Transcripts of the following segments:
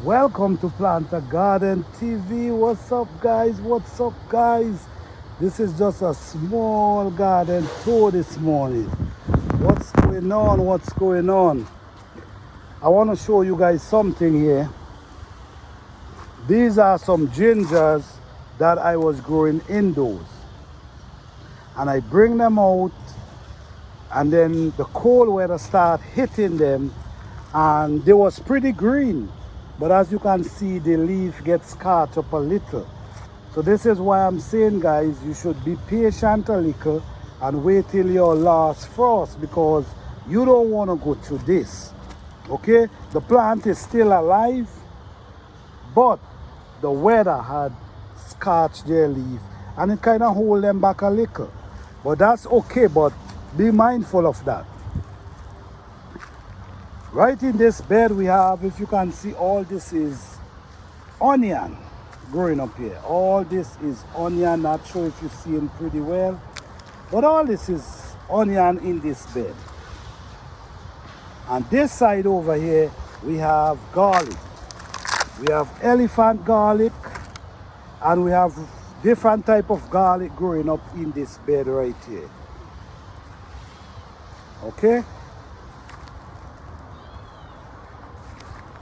Welcome to Planter Garden TV. What's up, guys? What's up, guys? This is just a small garden tour this morning. What's going on? What's going on? I want to show you guys something here. These are some gingers that I was growing indoors. And I bring them out, and then the cold weather start hitting them, and they was pretty green. But as you can see, the leaf gets cut up a little. So this is why I'm saying, guys, you should be patient a little and wait till your last frost, because you don't want to go through this. Okay? The plant is still alive, but the weather had scorched their leaf and it kind of hold them back a little. But that's okay, but be mindful of that. Right in this bed we have, if you can see, all this is onion growing up here. All this is onion. Not sure if you're seeing pretty well, but all this is onion in this bed. And this side over here we have garlic. We have elephant garlic, and we have different type of garlic growing up in this bed right here. Okay?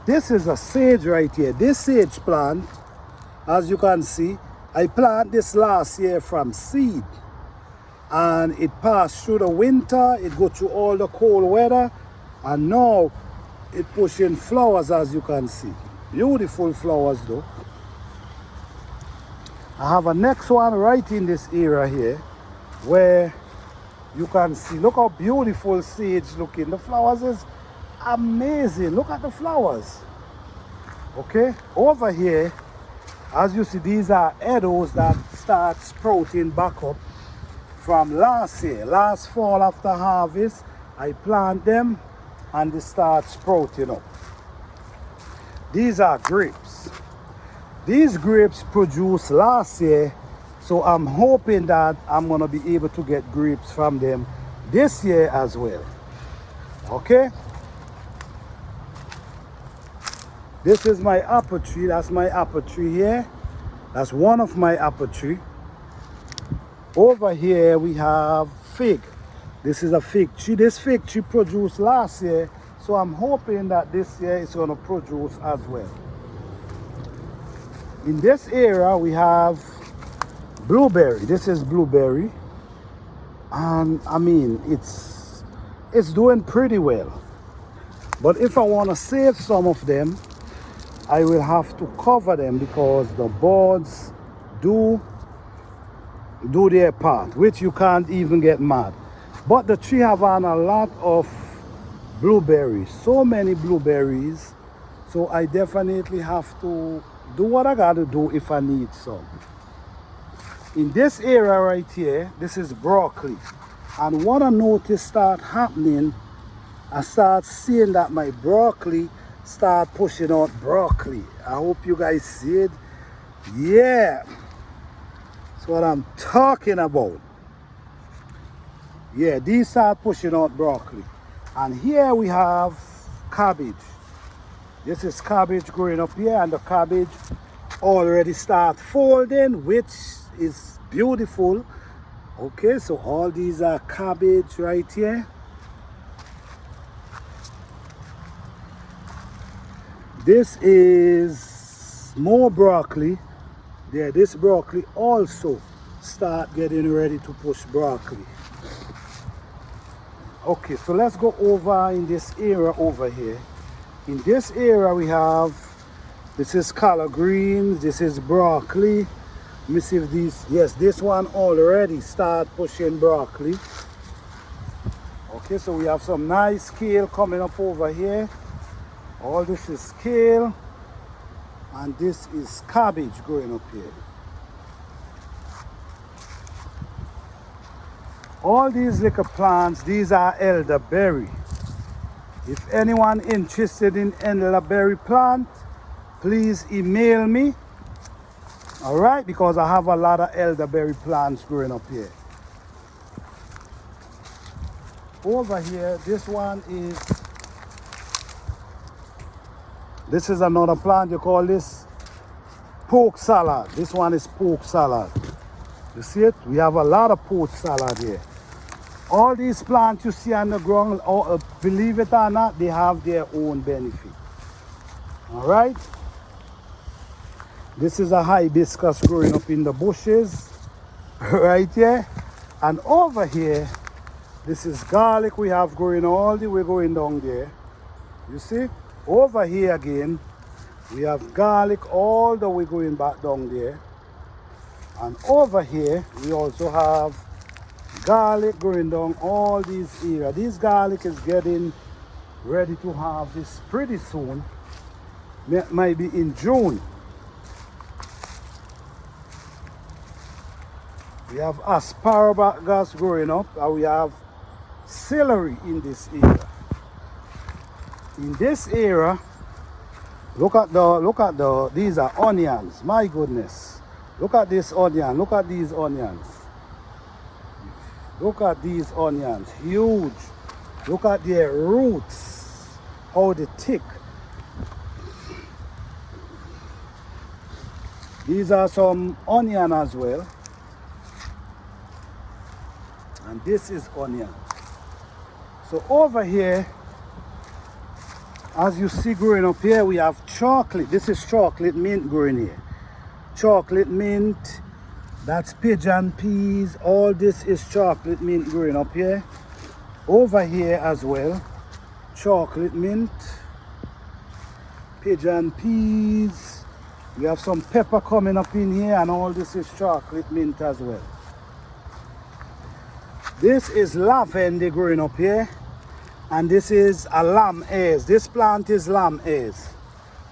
This is a sage right here. This sage plant, as you can see, I planted this last year from seed. And it passed through the winter, it go through all the cold weather, and now it pushing flowers, as you can see. Beautiful flowers though. I have a next one right in this area here, where you can see, look how beautiful sage looking. The flowers is amazing. Look at the flowers. Okay, over here, as you see, these are edos that start sprouting back up from last year. Last fall after harvest, I plant them and they start sprouting up. These are grapes. These grapes produced last year, so I'm hoping that I'm gonna be able to get grapes from them this year as well. Okay? This is my apple tree. That's my apple tree here. That's one of my apple tree. Over here we have fig. This is a fig tree. This fig tree produced last year, so I'm hoping that this year it's going to produce as well. In this area we have blueberry. This is blueberry, and I mean it's doing pretty well. But if I want to save some of them, I will have to cover them, because the birds do their part, which you can't even get mad. But the tree have on a lot of blueberries, so many blueberries, so I definitely have to do what I gotta do if I need some. In this area right here, this is broccoli, and what I noticed start happening, I start seeing that my broccoli start pushing out broccoli. I hope you guys see it. Yeah, that's what I'm talking about. Yeah, these start pushing out broccoli. And here we have cabbage. This is cabbage growing up here, and the cabbage already start folding, which is beautiful. Okay, so all these are cabbage right here. This is more broccoli. There, this broccoli also start getting ready to push broccoli. Okay, so let's go over in this area over here. In this area we have, this is collard greens, this is broccoli. Let me see if these, yes, this one already start pushing broccoli. Okay, so we have some nice kale coming up over here. All this is kale, and this is cabbage growing up here. All these little plants, these are elderberry. If anyone interested in elderberry plant, please email me. All right, because I have a lot of elderberry plants growing up here. Over here, this one is This is another plant. You call this poke salad. This one is poke salad. You see it? We have a lot of poke salad here. All these plants you see on the ground, believe it or not, they have their own benefit. All right? This is a hibiscus growing up in the bushes right here. And over here, this is garlic we have growing all the way going down there. You see? Over here again, we have garlic all the way going back down there. And over here, we also have garlic growing down all these areas. This garlic is getting ready to harvest pretty soon. Maybe in June. We have asparagus growing up, and we have celery in this area. In this area, look at the these are onions. My goodness. Look at this onion. Look at these onions. Look at these onions. Huge. Look at their roots. How they thick. These are some onion as well. And this is onion. So over here, as you see growing up here, we have chocolate. This is chocolate mint growing here. Chocolate mint, that's pigeon peas. All this is chocolate mint growing up here. Over here as well, chocolate mint, pigeon peas. We have some pepper coming up in here, and all this is chocolate mint as well. This is lavender growing up here, and this is a lamb ears. This plant is lamb ears.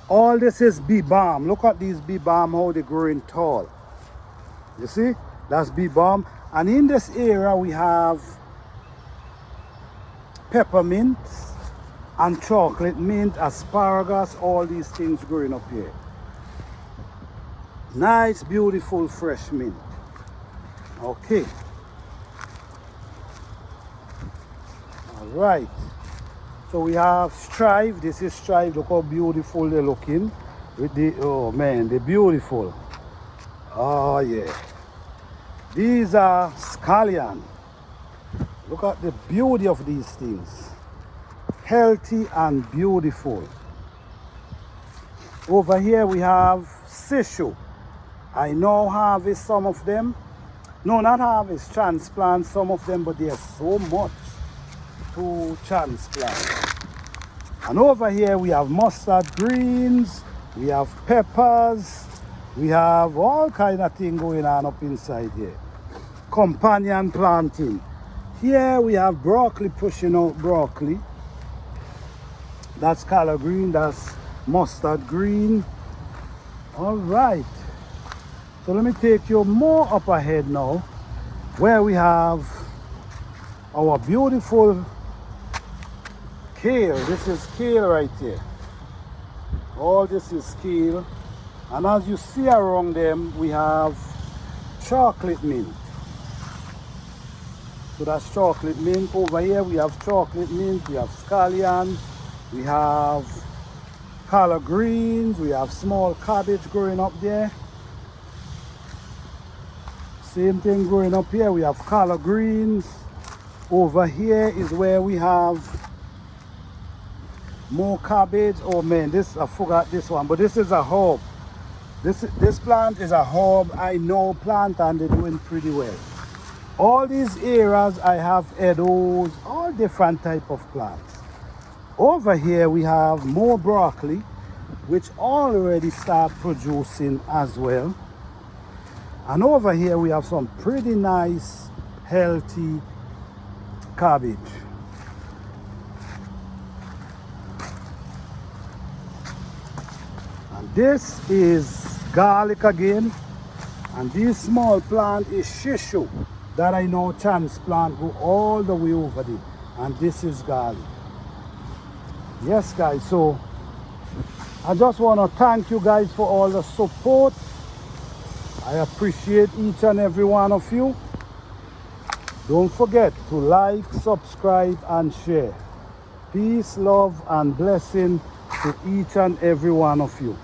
All this is bee balm. Look at these bee balm, how they're growing tall. You see? That's bee balm. And in this area we have peppermint and chocolate mint, asparagus, all these things growing up here. Nice, beautiful, fresh mint. Okay. All right. So we have strive. This is strive. Look how beautiful they're looking. With the, oh man, they're beautiful. Oh yeah. These are scallion. Look at the beauty of these things. Healthy and beautiful. Over here we have sishu. I now harvest some of them. No, not harvest, transplant some of them, but there's so much to transplant. And over here we have mustard greens, we have peppers, we have all kind of thing going on up inside here. Companion planting. Here we have broccoli pushing out broccoli. That's collard green, that's mustard green. All right. So let me take you more up ahead now, where we have our beautiful kale. This is kale right here. All this is kale. And as you see around them, we have chocolate mint. So that's chocolate mint. Over here we have chocolate mint, we have scallion, we have collard greens, we have small cabbage growing up there. Same thing growing up here, we have collard greens. Over here is where we have more cabbage. Oh man, this, I forgot this one, but this is a herb. This plant is a herb. I know plant and they're doing pretty well. All these areas I have edos, all different type of plants. Over here we have more broccoli, which already start producing as well. And over here we have some pretty nice, healthy cabbage. And this is garlic again. And this small plant is shishu that I know transplant go all the way over there. And this is garlic. Yes guys, so I just want to thank you guys for all the support. I appreciate each and every one of you. Don't forget to like, subscribe and share. Peace, love and blessing to each and every one of you.